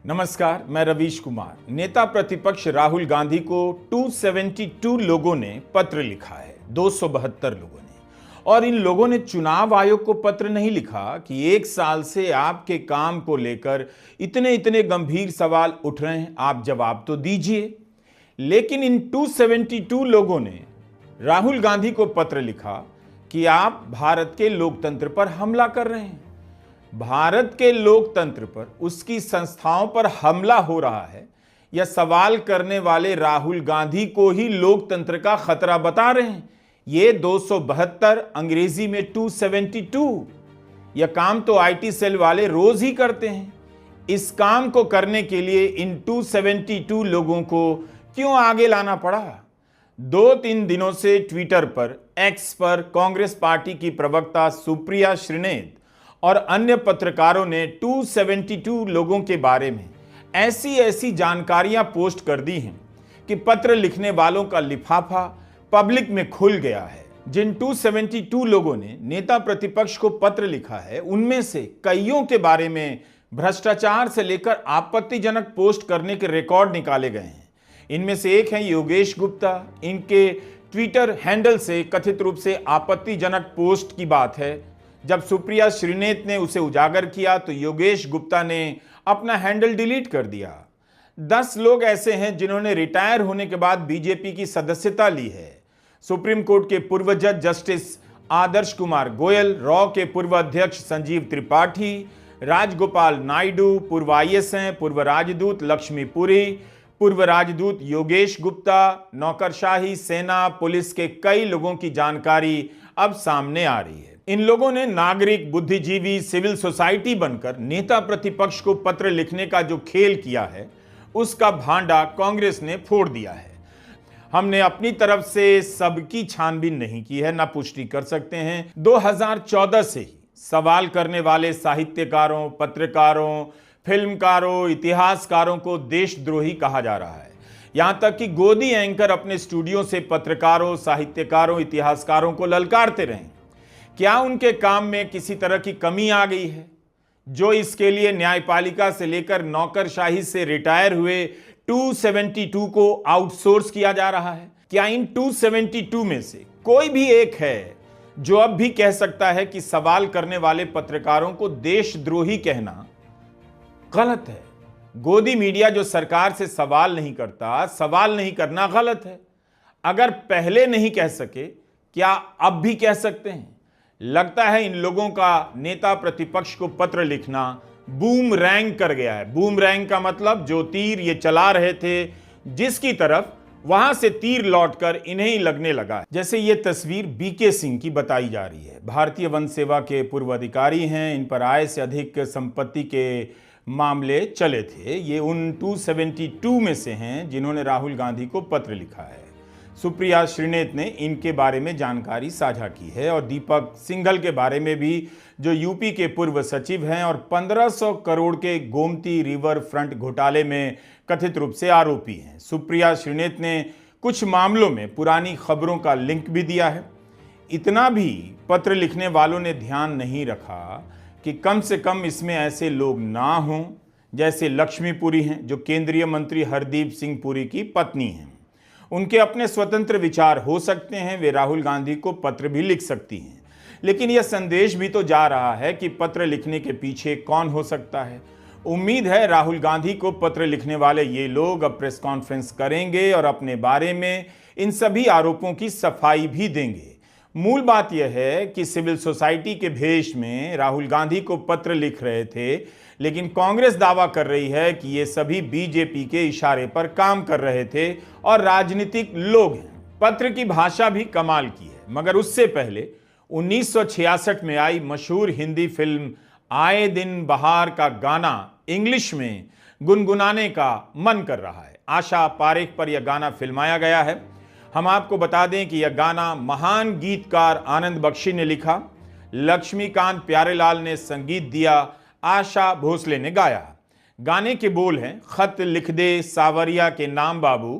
नमस्कार, मैं रवीश कुमार। नेता प्रतिपक्ष राहुल गांधी को 272 लोगों ने पत्र लिखा है, 272 लोगों ने। और इन लोगों ने चुनाव आयोग को पत्र नहीं लिखा कि 1 साल से आपके काम को लेकर इतने इतने गंभीर सवाल उठ रहे हैं, आप जवाब तो दीजिए। लेकिन इन 272 लोगों ने राहुल गांधी को पत्र लिखा कि आप भारत के लोकतंत्र पर हमला कर रहे हैं। भारत के लोकतंत्र पर, उसकी संस्थाओं पर हमला हो रहा है। यह सवाल करने वाले राहुल गांधी को ही लोकतंत्र का खतरा बता रहे हैं। ये 272, अंग्रेजी में 272। यह काम तो आईटी सेल वाले रोज ही करते हैं। इस काम को करने के लिए इन 272 लोगों को क्यों आगे लाना पड़ा? 2-3 दिनों से ट्विटर पर, एक्स पर कांग्रेस पार्टी की प्रवक्ता सुप्रिया श्रीनेत और अन्य पत्रकारों ने 272 लोगों के बारे में ऐसी जानकारियां पोस्ट कर दी हैं कि पत्र लिखने वालों का लिफाफा पब्लिक में खुल गया है। जिन 272 लोगों ने नेता प्रतिपक्ष को पत्र लिखा है, उनमें से कईयों के बारे में भ्रष्टाचार से लेकर आपत्तिजनक पोस्ट करने के रिकॉर्ड निकाले गए हैं। इनमें से एक है योगेश गुप्ता। इनके ट्विटर हैंडल से कथित रूप से आपत्तिजनक पोस्ट की बात है। जब सुप्रिया श्रीनेत ने उसे उजागर किया तो योगेश गुप्ता ने अपना हैंडल डिलीट कर दिया। 10 लोग ऐसे हैं जिन्होंने रिटायर होने के बाद बीजेपी की सदस्यता ली है। सुप्रीम कोर्ट के पूर्व जज जस्टिस आदर्श कुमार गोयल, रॉ के पूर्व अध्यक्ष संजीव त्रिपाठी, राजगोपाल नायडू, पूर्व आईएएस हैं, पूर्व राजदूत लक्ष्मीपुरी, पूर्व राजदूत योगेश गुप्ता, नौकरशाही, सेना, पुलिस के कई लोगों की जानकारी अब सामने आ रही है। इन लोगों ने नागरिक, बुद्धिजीवी, सिविल सोसाइटी बनकर नेता प्रतिपक्ष को पत्र लिखने का जो खेल किया है, उसका भांडा कांग्रेस ने फोड़ दिया है। हमने अपनी तरफ से सबकी छानबीन नहीं की है, ना पुष्टि कर सकते हैं। 2014 से ही सवाल करने वाले साहित्यकारों, पत्रकारों, फिल्मकारों, इतिहासकारों को देशद्रोही कहा जा रहा है। यहां तक कि गोदी एंकर अपने स्टूडियो से पत्रकारों, साहित्यकारों, इतिहासकारों को ललकारते रहे। क्या उनके काम में किसी तरह की कमी आ गई है, जो इसके लिए न्यायपालिका से लेकर नौकरशाही से रिटायर हुए 272 को आउटसोर्स किया जा रहा है? क्या इन 272 में से कोई भी एक है जो अब भी कह सकता है कि सवाल करने वाले पत्रकारों को देशद्रोही कहना गलत है? गोदी मीडिया जो सरकार से सवाल नहीं करता, सवाल नहीं करना गलत है। अगर पहले नहीं कह सके, क्या अब भी कह सकते हैं? लगता है इन लोगों का नेता प्रतिपक्ष को पत्र लिखना बूमरैंग कर गया है। बूमरैंग का मतलब जो तीर ये चला रहे थे जिसकी तरफ, वहां से तीर लौटकर इन्हें ही लगने लगा। जैसे ये तस्वीर बीके सिंह की बताई जा रही है। भारतीय वन सेवा के पूर्व अधिकारी हैं। इन पर आय से अधिक संपत्ति के मामले चले थे। ये उन 272 में से हैं जिन्होंने राहुल गांधी को पत्र लिखा है। सुप्रिया श्रीनेत ने इनके बारे में जानकारी साझा की है और दीपक सिंघल के बारे में भी, जो यूपी के पूर्व सचिव हैं और 1500 करोड़ के गोमती रिवर फ्रंट घोटाले में कथित रूप से आरोपी हैं। सुप्रिया श्रीनेत ने कुछ मामलों में पुरानी खबरों का लिंक भी दिया है। इतना भी पत्र लिखने वालों ने ध्यान नहीं रखा कि कम से कम इसमें ऐसे लोग ना हों जैसे लक्ष्मीपुरी हैं, जो केंद्रीय मंत्री हरदीप सिंह पुरी की पत्नी हैं। उनके अपने स्वतंत्र विचार हो सकते हैं, वे राहुल गांधी को पत्र भी लिख सकती हैं। लेकिन यह संदेश भी तो जा रहा है कि पत्र लिखने के पीछे कौन हो सकता है। उम्मीद है राहुल गांधी को पत्र लिखने वाले ये लोग अब प्रेस कॉन्फ्रेंस करेंगे और अपने बारे में इन सभी आरोपों की सफाई भी देंगे। मूल बात यह है कि सिविल सोसाइटी के भेष में राहुल गांधी को पत्र लिख रहे थे, लेकिन कांग्रेस दावा कर रही है कि ये सभी बीजेपी के इशारे पर काम कर रहे थे और राजनीतिक लोग हैं। पत्र की भाषा भी कमाल की है, मगर उससे पहले 1966 में आई मशहूर हिंदी फिल्म आए दिन बहार का गाना इंग्लिश में गुनगुनाने का मन कर रहा है। आशा पारेख पर यह गाना फिल्माया गया है। हम आपको बता दें कि यह गाना महान गीतकार आनंद बख्शी ने लिखा, लक्ष्मीकांत प्यारेलाल ने संगीत दिया, आशा भोसले ने गाया। गाने के बोल हैं, खत लिख दे सावरिया के नाम बाबू,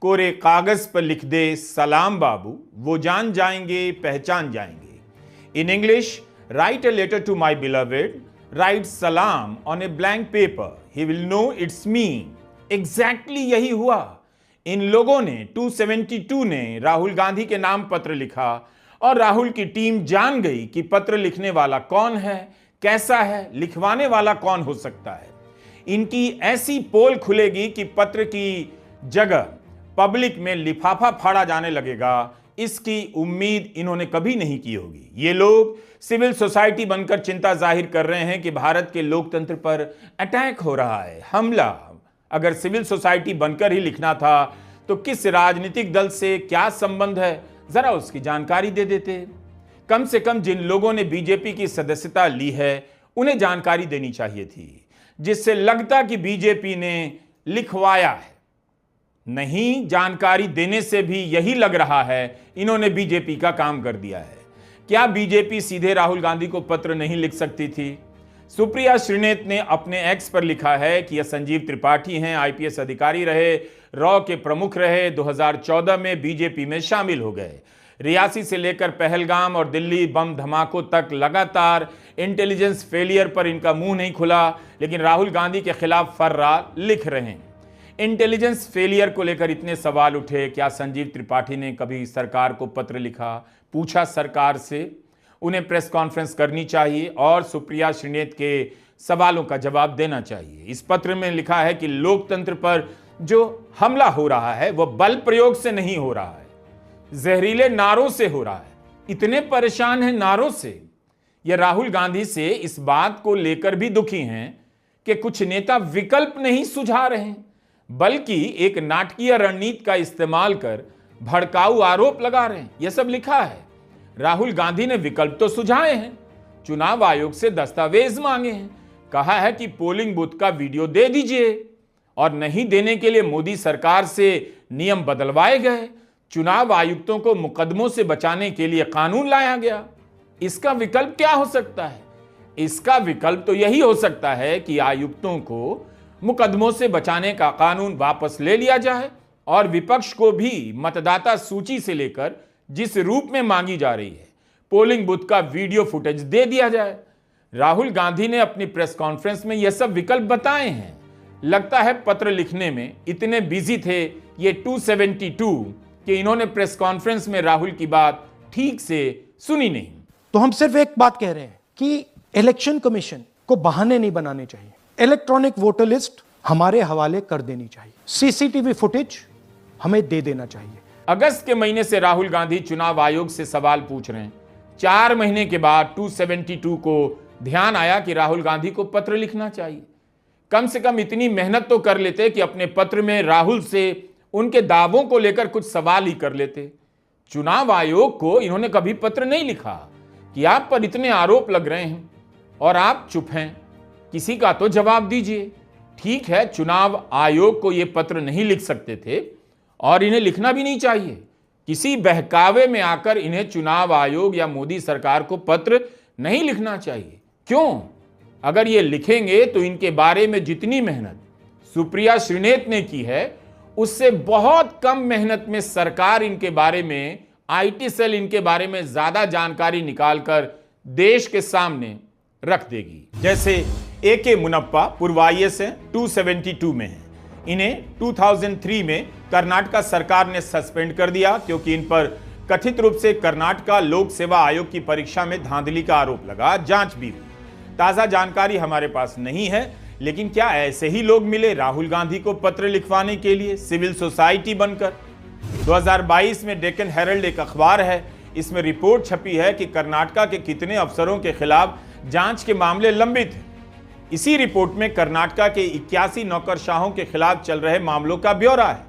कोरे कागज पर लिख दे सलाम बाबू, वो जान जाएंगे पहचान जाएंगे। In English, write a letter to my beloved, write salam on a blank paper, he will know its me. Exactly यही हुआ। इन लोगों ने 272 ने राहुल गांधी के नाम पत्र लिखा और राहुल की टीम जान गई कि पत्र लिखने वाला कौन है, कैसा है, लिखवाने वाला कौन हो सकता है। इनकी ऐसी पोल खुलेगी कि पत्र की जगह पब्लिक में लिफाफा फाड़ा जाने लगेगा, इसकी उम्मीद इन्होंने कभी नहीं की होगी। ये लोग सिविल सोसाइटी बनकर चिंता जाहिर कर रहे हैं कि भारत के लोकतंत्र पर अटैक हो रहा है, हमला। अगर सिविल सोसाइटी बनकर ही लिखना था तो किस राजनीतिक दल से क्या संबंध है, जरा उसकी जानकारी दे देते। कम से कम जिन लोगों ने बीजेपी की सदस्यता ली है उन्हें जानकारी देनी चाहिए थी, जिससे लगता कि बीजेपी ने लिखवाया है। नहीं, जानकारी देने से भी यही लग रहा है इन्होंने बीजेपी का काम कर दिया है। क्या बीजेपी सीधे राहुल गांधी को पत्र नहीं लिख सकती थी? सुप्रिया श्रीनेत ने अपने एक्स पर लिखा है कि यह संजीव त्रिपाठी हैं, आईपीएस अधिकारी रहे, रॉ के प्रमुख रहे, 2014 में बीजेपी में शामिल हो गए। रियासी से लेकर पहलगाम और दिल्ली बम धमाकों तक लगातार इंटेलिजेंस फेलियर पर इनका मुंह नहीं खुला, लेकिन राहुल गांधी के खिलाफ फर्रा लिख रहे हैं। इंटेलिजेंस फेलियर को लेकर इतने सवाल उठे, क्या संजीव त्रिपाठी ने कभी सरकार को पत्र लिखा, पूछा सरकार से? उन्हें प्रेस कॉन्फ्रेंस करनी चाहिए और सुप्रिया श्रीनेत के सवालों का जवाब देना चाहिए। इस पत्र में लिखा है कि लोकतंत्र पर जो हमला हो रहा है वह बल प्रयोग से नहीं हो रहा है, जहरीले नारों से हो रहा है। इतने परेशान हैं नारों से। यह राहुल गांधी से इस बात को लेकर भी दुखी हैं कि कुछ नेता विकल्प नहीं सुझा रहे हैं, बल्कि एक नाटकीय रणनीति का इस्तेमाल कर भड़काऊ आरोप लगा रहे हैं। यह सब लिखा है। राहुल गांधी ने विकल्प तो सुझाए हैं, चुनाव आयोग से दस्तावेज मांगे हैं, कहा है कि पोलिंग बूथ का वीडियो दे दीजिए, और नहीं देने के लिए मोदी सरकार से नियम बदलवाए गए। चुनाव आयुक्तों को मुकदमों से बचाने के लिए कानून लाया गया। इसका विकल्प क्या हो सकता है? इसका विकल्प तो यही हो सकता है कि आयुक्तों को मुकदमों से बचाने का कानून वापस ले लिया जाए और विपक्ष को भी मतदाता सूची से लेकर जिस रूप में मांगी जा रही है पोलिंग बूथ का वीडियो फुटेज दे दिया जाए। राहुल गांधी ने अपनी प्रेस कॉन्फ्रेंस में यह सब विकल्प बताए हैं। लगता है पत्र लिखने में इतने बिजी थे ये 272 कि इन्होंने प्रेस कॉन्फ्रेंस में राहुल की बात ठीक से सुनी नहीं। तो हम सिर्फ एक बात कह रहे हैं कि इलेक्शन कमीशन को बहाने नहीं बनाने चाहिए। इलेक्ट्रॉनिक वोटर लिस्ट हमारे हवाले कर देनी चाहिए, सीसीटीवी फुटेज हमें दे देना चाहिए। अगस्त के महीने से राहुल गांधी चुनाव आयोग से सवाल पूछ रहे हैं। 4 महीने के बाद 272 को ध्यान आया कि राहुल गांधी को पत्र लिखना चाहिए। कम से कम इतनी मेहनत तो कर लेते कि अपने पत्र में राहुल से उनके दावों को लेकर कुछ सवाल ही कर लेते। चुनाव आयोग को इन्होंने कभी पत्र नहीं लिखा कि आप पर इतने आरोप लग रहे हैं और आप चुप हैं, किसी का तो जवाब दीजिए। ठीक है, चुनाव आयोग को यह पत्र नहीं लिख सकते थे और इन्हें लिखना भी नहीं चाहिए। किसी बहकावे में आकर इन्हें चुनाव आयोग या मोदी सरकार को पत्र नहीं लिखना चाहिए। क्यों? अगर ये लिखेंगे तो इनके बारे में जितनी मेहनत सुप्रिया श्रीनेत ने की है उससे बहुत कम मेहनत में सरकार इनके बारे में, आईटी सेल इनके बारे में ज्यादा जानकारी निकालकर देश के सामने रख देगी। जैसे एके मुनप्पा पूर्व आईएएस हैं, 272 में हैं। इन्हें 2003 में कर्नाटक सरकार ने सस्पेंड कर दिया क्योंकि इन पर कथित रूप से कर्नाटक लोक सेवा आयोग की परीक्षा में धांधली का आरोप लगा। जांच भी हुई। ताजा जानकारी हमारे पास नहीं है, लेकिन क्या ऐसे ही लोग मिले राहुल गांधी को पत्र लिखवाने के लिए सिविल सोसाइटी बनकर? 2022 में डेक्कन हेरल्ड एक अखबार है, इसमें रिपोर्ट छपी है कि कर्नाटक के कितने अफसरों के खिलाफ जांच के मामले लंबित हैं। इसी रिपोर्ट में कर्नाटक के 81 नौकरशाहों के खिलाफ चल रहे मामलों का ब्यौरा है।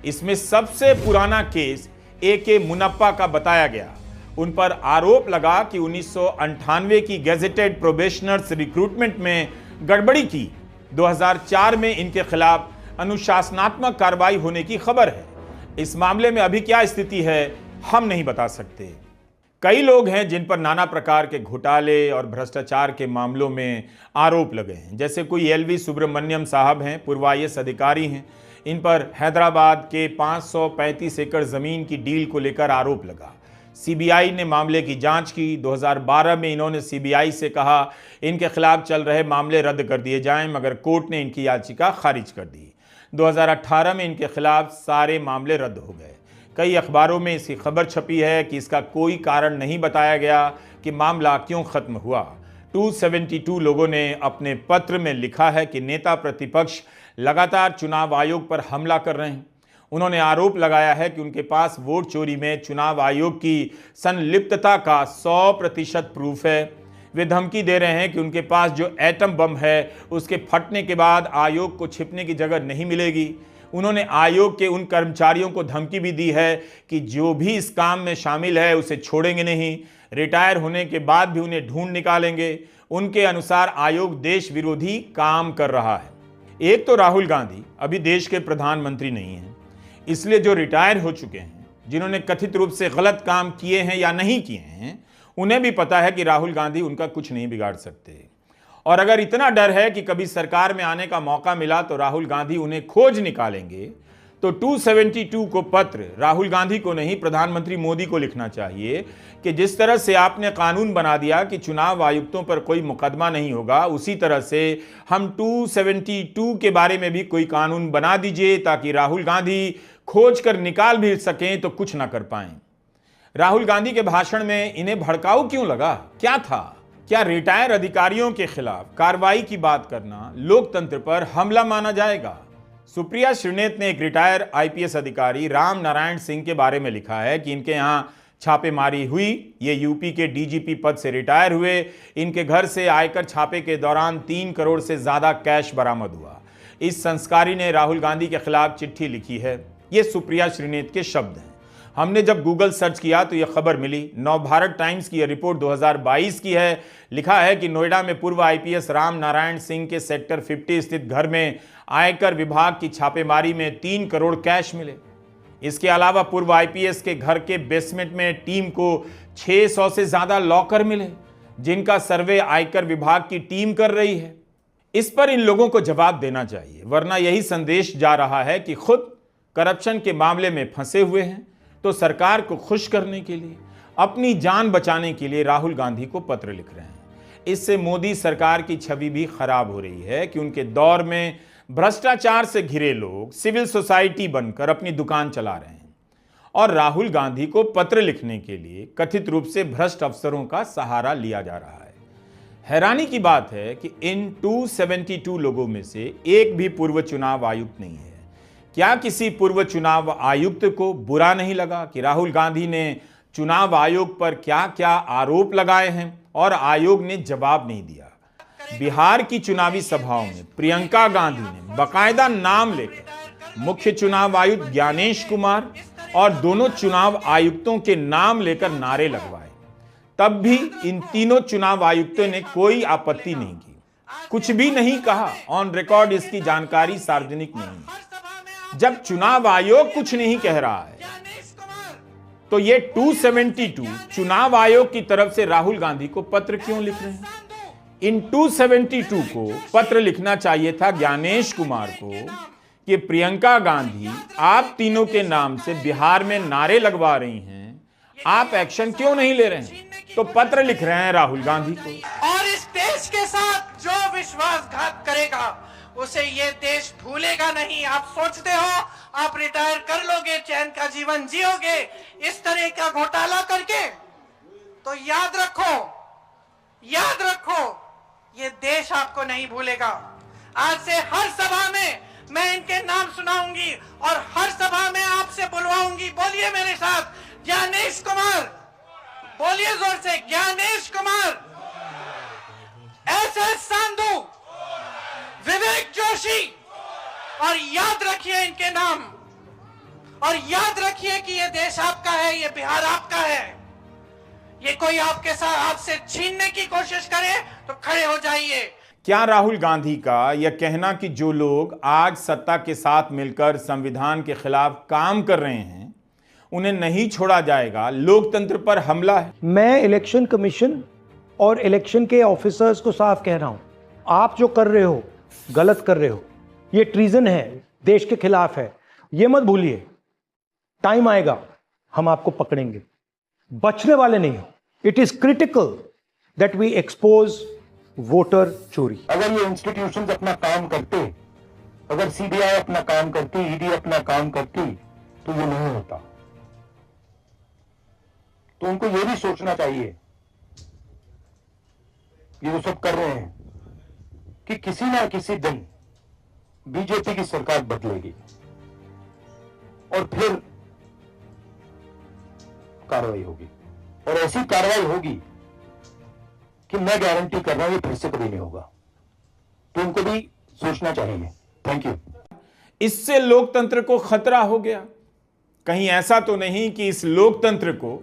इसमें सबसे पुराना केस एके मुनप्पा का बताया गया। उन पर आरोप लगा कि 1998 की गेजेटेड प्रोबेशनर्स रिक्रूटमेंट में गड़बड़ी की। 2004 में इनके खिलाफ अनुशासनात्मक कार्रवाई होने की खबर है। इस मामले में अभी क्या स्थिति है हम नहीं बता सकते। कई लोग हैं जिन पर नाना प्रकार के घोटाले और भ्रष्टाचार के मामलों में आरोप लगे हैं। जैसे कोई एलवी सुब्रमण्यम साहब हैं, पूर्व आईएएस अधिकारी हैं। इन पर हैदराबाद के 535 एकड़ जमीन की डील को लेकर आरोप लगा। सीबीआई ने मामले की जांच की। 2012 में इन्होंने सीबीआई से कहा इनके खिलाफ चल रहे मामले रद्द कर दिए जाएं, मगर कोर्ट ने इनकी याचिका खारिज कर दी। 2018 में इनके खिलाफ सारे मामले रद्द हो गए। कई अखबारों में इसकी खबर छपी है कि इसका कोई कारण नहीं बताया गया कि मामला क्यों खत्म हुआ। 272 लोगों ने अपने पत्र में लिखा है कि नेता प्रतिपक्ष लगातार चुनाव आयोग पर हमला कर रहे हैं। उन्होंने आरोप लगाया है कि उनके पास वोट चोरी में चुनाव आयोग की संलिप्तता का 100% प्रूफ है। वे धमकी दे रहे हैं कि उनके पास जो एटम बम है उसके फटने के बाद आयोग को छिपने की जगह नहीं मिलेगी। उन्होंने आयोग के उन कर्मचारियों को धमकी भी दी है कि जो भी इस काम में शामिल है उसे छोड़ेंगे नहीं, रिटायर होने के बाद भी उन्हें ढूंढ निकालेंगे। उनके अनुसार आयोग देश विरोधी काम कर रहा है। एक तो राहुल गांधी अभी देश के प्रधानमंत्री नहीं हैं, इसलिए जो रिटायर हो चुके हैं, जिन्होंने कथित रूप से गलत काम किए हैं या नहीं किए हैं, उन्हें भी पता है कि राहुल गांधी उनका कुछ नहीं बिगाड़ सकते। और अगर इतना डर है कि कभी सरकार में आने का मौका मिला तो राहुल गांधी उन्हें खोज निकालेंगे, तो 272 को पत्र राहुल गांधी को नहीं, प्रधानमंत्री मोदी को लिखना चाहिए कि जिस तरह से आपने कानून बना दिया कि चुनाव आयुक्तों पर कोई मुकदमा नहीं होगा, उसी तरह से हम 272 के बारे में भी कोई कानून बना दीजिए ताकि राहुल गांधी खोज कर निकाल भी सकें तो कुछ ना कर पाएं। राहुल गांधी के भाषण में इन्हें भड़काऊ क्यों लगा? क्या था? क्या रिटायर अधिकारियों के खिलाफ कार्रवाई की बात करना लोकतंत्र पर हमला माना जाएगा? सुप्रिया श्रीनेत ने एक रिटायर आईपीएस अधिकारी राम नारायण सिंह के बारे में लिखा है कि इनके यहां छापेमारी हुई। ये यूपी के डीजीपी पद से रिटायर हुए। इनके घर से आयकर छापे के दौरान 3 करोड़ से ज्यादा कैश बरामद हुआ। इस संस्कारी ने राहुल गांधी के खिलाफ चिट्ठी लिखी है। ये सुप्रिया श्रीनेत के शब्द हैं। हमने जब गूगल सर्च किया तो यह खबर मिली। नवभारत टाइम्स की यह रिपोर्ट 2022 की है। लिखा है कि नोएडा में पूर्व आईपीएस राम नारायण सिंह के सेक्टर 50 स्थित घर में आयकर विभाग की छापेमारी में 3 करोड़ कैश मिले। इसके अलावा पूर्व आईपीएस के घर के बेसमेंट में टीम को 600 से ज्यादा लॉकर मिले, जिनका सर्वे आयकर विभाग की टीम कर रही है। इस पर इन लोगों को जवाब देना चाहिए, वरना यही संदेश जा रहा है कि खुद करप्शन के मामले में फंसे हुए हैं तो सरकार को खुश करने के लिए, अपनी जान बचाने के लिए राहुल गांधी को पत्र लिख रहे हैं। इससे मोदी सरकार की छवि भी खराब हो रही है कि उनके दौर में भ्रष्टाचार से घिरे लोग सिविल सोसाइटी बनकर अपनी दुकान चला रहे हैं और राहुल गांधी को पत्र लिखने के लिए कथित रूप से भ्रष्ट अफसरों का सहारा लिया जा रहा है। हैरानी की बात है कि इन 272 लोगों में से एक भी पूर्व चुनाव आयुक्त नहीं है। क्या किसी पूर्व चुनाव आयुक्त को बुरा नहीं लगा कि राहुल गांधी ने चुनाव आयोग पर क्या क्या आरोप लगाए हैं और आयोग ने जवाब नहीं दिया? बिहार की चुनावी सभाओं में प्रियंका गांधी ने बाकायदा नाम लेकर मुख्य चुनाव आयुक्त ज्ञानेश कुमार और दोनों चुनाव आयुक्तों के नाम लेकर नारे लगवाए। तब भी इन तीनों चुनाव आयुक्तों ने कोई आपत्ति नहीं की, कुछ भी नहीं कहा। ऑन रिकॉर्ड इसकी जानकारी सार्वजनिक नहीं। जब चुनाव आयोग कुछ नहीं कह रहा है तो ये 272 चुनाव आयोग की तरफ से राहुल गांधी को पत्र क्यों लिख रहे हैं? इन 272 को पत्र लिखना चाहिए था ज्ञानेश कुमार को कि प्रियंका गांधी आप तीनों के नाम से बिहार में नारे लगवा रही हैं, आप एक्शन क्यों नहीं ले रहे हैं? तो पत्र लिख रहे हैं राहुल गांधी को। और इस देश के साथ जो विश्वासघात करेगा उसे ये देश भूलेगा नहीं। आप सोचते हो आप रिटायर कर लोगे, चैन का जीवन जियोगे इस तरह का घोटाला करके? तो याद रखो ये देश आपको नहीं भूलेगा। आज से हर सभा में मैं इनके नाम सुनाऊंगी और हर सभा में आपसे बुलवाऊंगी। बोलिए मेरे साथ, ज्ञानेश कुमार। बोलिए जोर से, ज्ञानेश कुमार, एस.एस. सांधू, विवेक जोशी। और याद रखिए इनके नाम, और याद रखिए कि ये देश आपका है, ये बिहार आपका है। ये कोई आपके साथ आपसे छीनने की कोशिश करे तो खड़े हो जाइए। क्या राहुल गांधी का यह कहना कि जो लोग आज सत्ता के साथ मिलकर संविधान के खिलाफ काम कर रहे हैं उन्हें नहीं छोड़ा जाएगा, लोकतंत्र पर हमला है? मैं इलेक्शन कमीशन और इलेक्शन के ऑफिसर्स को साफ कह रहा हूं, आप जो कर रहे हो गलत कर रहे हो, ये ट्रीजन है, देश के खिलाफ है। ये मत भूलिए, टाइम आएगा हम आपको पकड़ेंगे। बचने वाले नहीं हो। It is critical that we expose voter चोरी। अगर ये इंस्टीट्यूशंस अपना काम करते, अगर सीबीआई अपना काम करती, ईडी अपना काम करती, तो ये नहीं होता। तो उनको ये भी सोचना चाहिए, ये वो सब कर रहे हैं, कि किसी ना किसी दिन बीजेपी की सरकार बदलेगी और फिर कार्रवाई होगी, और ऐसी कार्रवाई होगी कि मैं गारंटी कर रहा हूं ये फिर से कभी नहीं होगा। तो उनको भी सोचना चाहिए। Thank you. इससे लोकतंत्र को खतरा हो गया? कहीं ऐसा तो नहीं कि इस लोकतंत्र को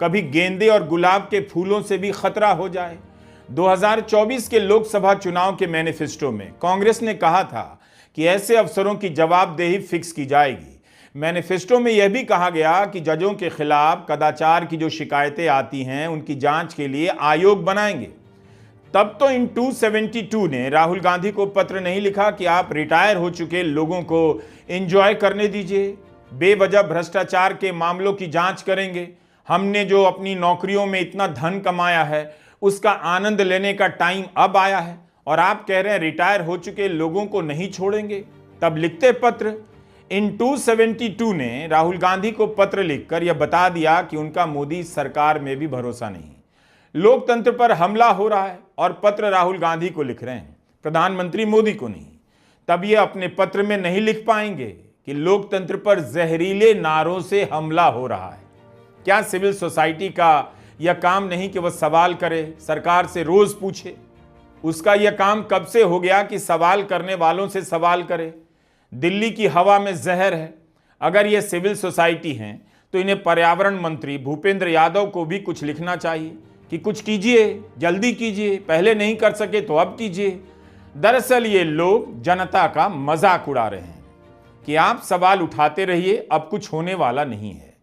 कभी गेंदे और गुलाब के फूलों से भी खतरा हो जाए? 2024 के लोकसभा चुनाव के मैनिफेस्टो में कांग्रेस ने कहा था कि ऐसे अफसरों की जवाबदेही फिक्स की जाएगी। मैनिफेस्टो में यह भी कहा गया कि जजों के खिलाफ कदाचार की जो शिकायतें आती हैं उनकी जांच के लिए आयोग बनाएंगे। तब तो इन 272 ने राहुल गांधी को पत्र नहीं लिखा कि आप रिटायर हो चुके लोगों को एंजॉय करने दीजिए, बेवजह भ्रष्टाचार के मामलों की जांच करेंगे, हमने जो अपनी नौकरियों में इतना धन कमाया है उसका आनंद लेने का टाइम अब आया है, और आप कह रहे हैं रिटायर हो चुके लोगों को नहीं छोड़ेंगे। तब लिखते पत्र। इन 272 ने राहुल गांधी को पत्र लिखकर यह बता दिया कि उनका मोदी सरकार में भी भरोसा नहीं, लोकतंत्र पर हमला हो रहा है, और पत्र राहुल गांधी को लिख रहे हैं, प्रधानमंत्री मोदी को नहीं। तब ये अपने पत्र में नहीं लिख पाएंगे कि लोकतंत्र पर जहरीले नारों से हमला हो रहा है। क्या सिविल सोसाइटी का यह काम नहीं कि वह सवाल करे, सरकार से रोज पूछे? उसका यह काम कब से हो गया कि सवाल करने वालों से सवाल करे? दिल्ली की हवा में जहर है। अगर ये सिविल सोसाइटी हैं तो इन्हें पर्यावरण मंत्री भूपेंद्र यादव को भी कुछ लिखना चाहिए कि कुछ कीजिए, जल्दी कीजिए, पहले नहीं कर सके तो अब कीजिए। दरअसल ये लोग जनता का मजाक उड़ा रहे हैं कि आप सवाल उठाते रहिए, अब कुछ होने वाला नहीं है,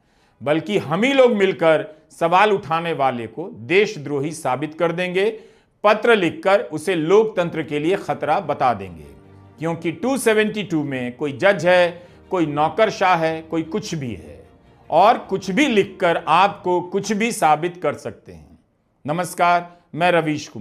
बल्कि हम ही लोग मिलकर सवाल उठाने वाले को देशद्रोही साबित कर देंगे, पत्र लिखकर उसे लोकतंत्र के लिए खतरा बता देंगे। क्योंकि 272 में कोई जज है, कोई नौकरशाह है, कोई कुछ भी है, और कुछ भी लिखकर आपको कुछ भी साबित कर सकते हैं। नमस्कार, मैं रवीश कुमार।